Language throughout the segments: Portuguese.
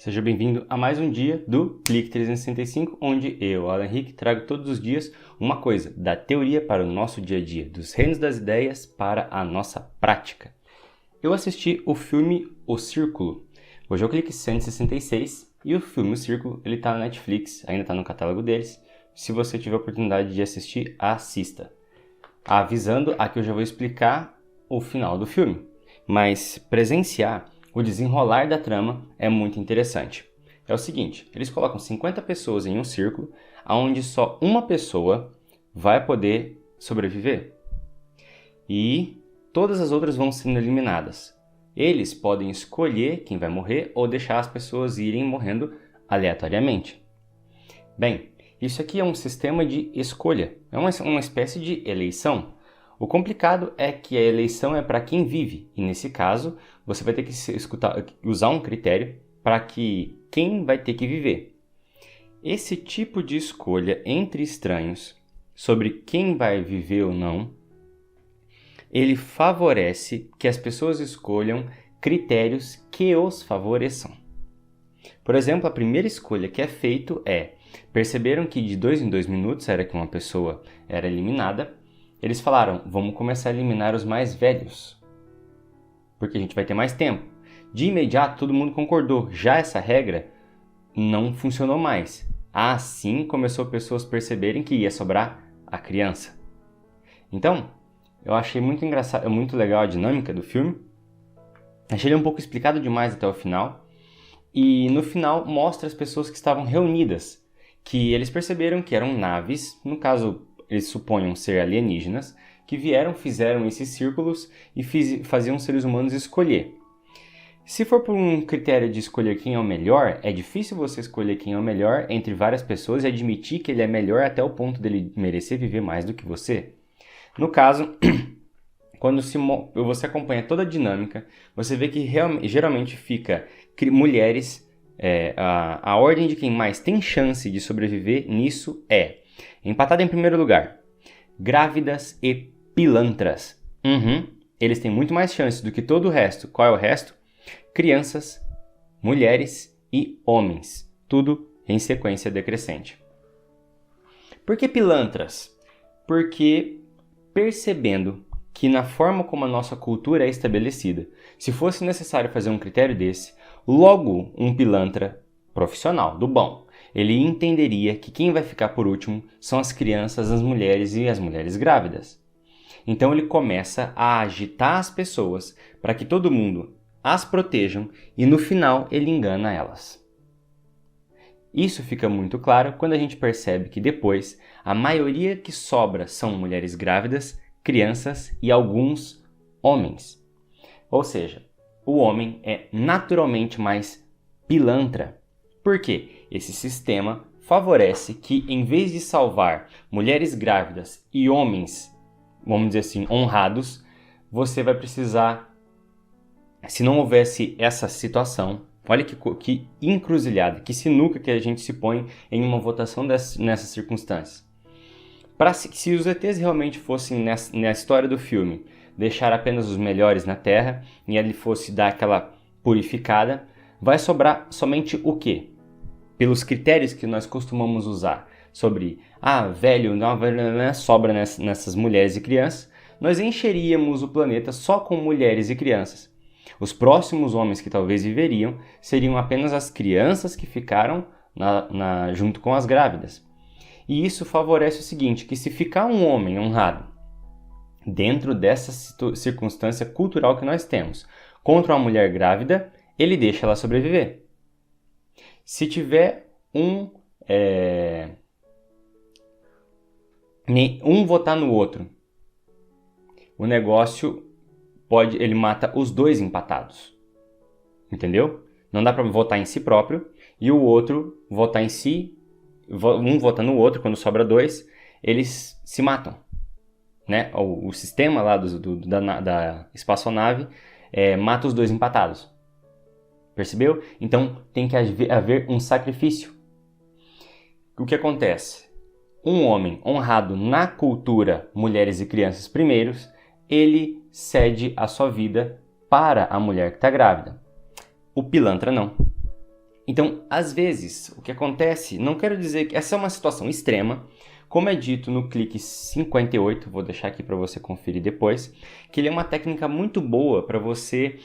Seja bem-vindo a mais um dia do Clique 365, onde eu, Alan Henrique, trago todos os dias uma coisa da teoria para o nosso dia a dia, dos reinos das ideias para a nossa prática. Eu assisti o filme O Círculo. Hoje é o Clique 166 e o filme O Círculo ele está na Netflix, ainda está no catálogo deles. Se você tiver a oportunidade de assistir, assista. Avisando, aqui eu já vou explicar o final do filme, mas presenciar o desenrolar da trama é muito interessante. É o seguinte, eles colocam 50 pessoas em um círculo, onde só uma pessoa vai poder sobreviver. E todas as outras vão sendo eliminadas. Eles podem escolher quem vai morrer ou deixar as pessoas irem morrendo aleatoriamente. Bem, isso aqui é um sistema de escolha, é uma espécie de eleição. O complicado é que a eleição é para quem vive, e nesse caso, você vai ter que usar um critério para que quem vai ter que viver. Esse tipo de escolha entre estranhos sobre quem vai viver ou não, ele favorece que as pessoas escolham critérios que os favoreçam. Por exemplo, a primeira escolha que é feita é, perceberam que de 2 em 2 minutos era que uma pessoa era eliminada. Eles falaram, vamos começar a eliminar os mais velhos, porque a gente vai ter mais tempo. De imediato, todo mundo concordou. Já essa regra não funcionou mais. Assim, começou pessoas perceberem que ia sobrar a criança. Então, eu achei muito engraçado, muito legal a dinâmica do filme. Achei ele um pouco explicado demais até o final. E no final, mostra as pessoas que estavam reunidas, que eles perceberam que eram naves, no caso, eles suponham ser alienígenas, que vieram, fizeram esses círculos e faziam os seres humanos escolher. Se for por um critério de escolher quem é o melhor, é difícil você escolher quem é o melhor entre várias pessoas e admitir que ele é melhor até o ponto dele merecer viver mais do que você. No caso, quando você acompanha toda a dinâmica, você vê que geralmente fica mulheres, a ordem de quem mais tem chance de sobreviver nisso é empatada em primeiro lugar, grávidas e pilantras. Eles têm muito mais chances do que todo o resto. Qual é o resto? Crianças, mulheres e homens. Tudo em sequência decrescente. Por que pilantras? Porque percebendo que na forma como a nossa cultura é estabelecida, se fosse necessário fazer um critério desse, logo um pilantra profissional, do bom, ele entenderia que quem vai ficar por último são as crianças, as mulheres e as mulheres grávidas. Então ele começa a agitar as pessoas para que todo mundo as protejam e no final ele engana elas. Isso fica muito claro quando a gente percebe que depois a maioria que sobra são mulheres grávidas, crianças e alguns homens. Ou seja, o homem é naturalmente mais pilantra. Por quê? Esse sistema favorece que, em vez de salvar mulheres grávidas e homens, vamos dizer assim, honrados, você vai precisar, se não houvesse essa situação, olha que encruzilhada, que sinuca que a gente se põe em uma votação nessas circunstâncias. Se os ETs realmente fossem na história do filme, deixar apenas os melhores na Terra e ele fosse dar aquela purificada, vai sobrar somente o quê? Pelos critérios que nós costumamos usar sobre velho, não, sobra nessas mulheres e crianças, nós encheríamos o planeta só com mulheres e crianças. Os próximos homens que talvez viveriam seriam apenas as crianças que ficaram junto com as grávidas. E isso favorece o seguinte, que se ficar um homem honrado dentro dessa circunstância cultural que nós temos contra uma mulher grávida, ele deixa ela sobreviver. Se tiver um votar no outro, o negócio ele mata os dois empatados. Entendeu? Não dá para votar em si próprio e o outro votar em si, um vota no outro, quando sobra dois, eles se matam. Né? O sistema lá da espaçonave mata os dois empatados. Percebeu? Então tem que haver um sacrifício. O que acontece? Um homem honrado na cultura mulheres e crianças primeiros, ele cede a sua vida para a mulher que está grávida. O pilantra não. Então, às vezes, o que acontece, não quero dizer que essa é uma situação extrema, como é dito no clique 58, vou deixar aqui para você conferir depois, que ele é uma técnica muito boa para você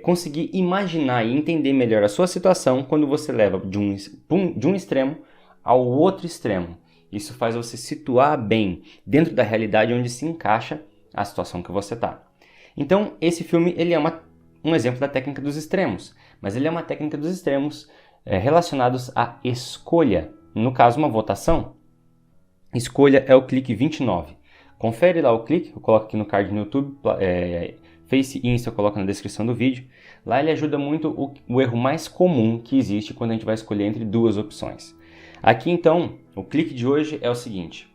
conseguir imaginar e entender melhor a sua situação quando você leva de um extremo ao outro extremo. Isso faz você situar bem dentro da realidade onde se encaixa a situação que você está. Então, esse filme ele é um exemplo da técnica dos extremos, mas ele é uma técnica dos extremos relacionados à escolha. No caso, uma votação. Escolha é o clique 29. Confere lá o clique, eu coloco aqui no card no YouTube, Face e Insta eu coloco na descrição do vídeo. Lá ele ajuda muito o erro mais comum que existe quando a gente vai escolher entre duas opções. Aqui então, o clique de hoje é o seguinte.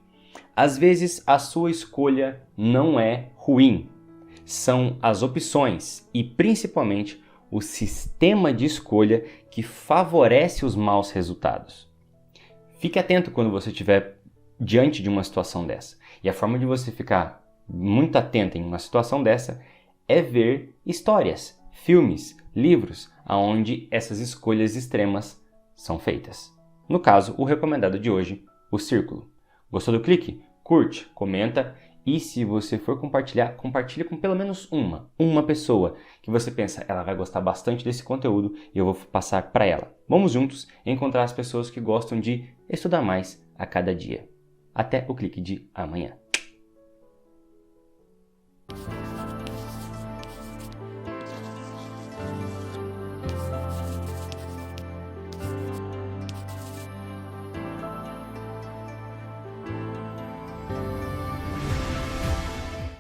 Às vezes a sua escolha não é ruim. São as opções e principalmente o sistema de escolha que favorece os maus resultados. Fique atento quando você estiver diante de uma situação dessa. E a forma de você ficar muito atento em uma situação dessa é ver histórias, filmes, livros, onde essas escolhas extremas são feitas. No caso, o recomendado de hoje, O Círculo. Gostou do clique? Curte, comenta e se você for compartilhar, compartilhe com pelo menos uma pessoa que você pensa, ela vai gostar bastante desse conteúdo e eu vou passar para ela. Vamos juntos encontrar as pessoas que gostam de estudar mais a cada dia. Até o clique de amanhã.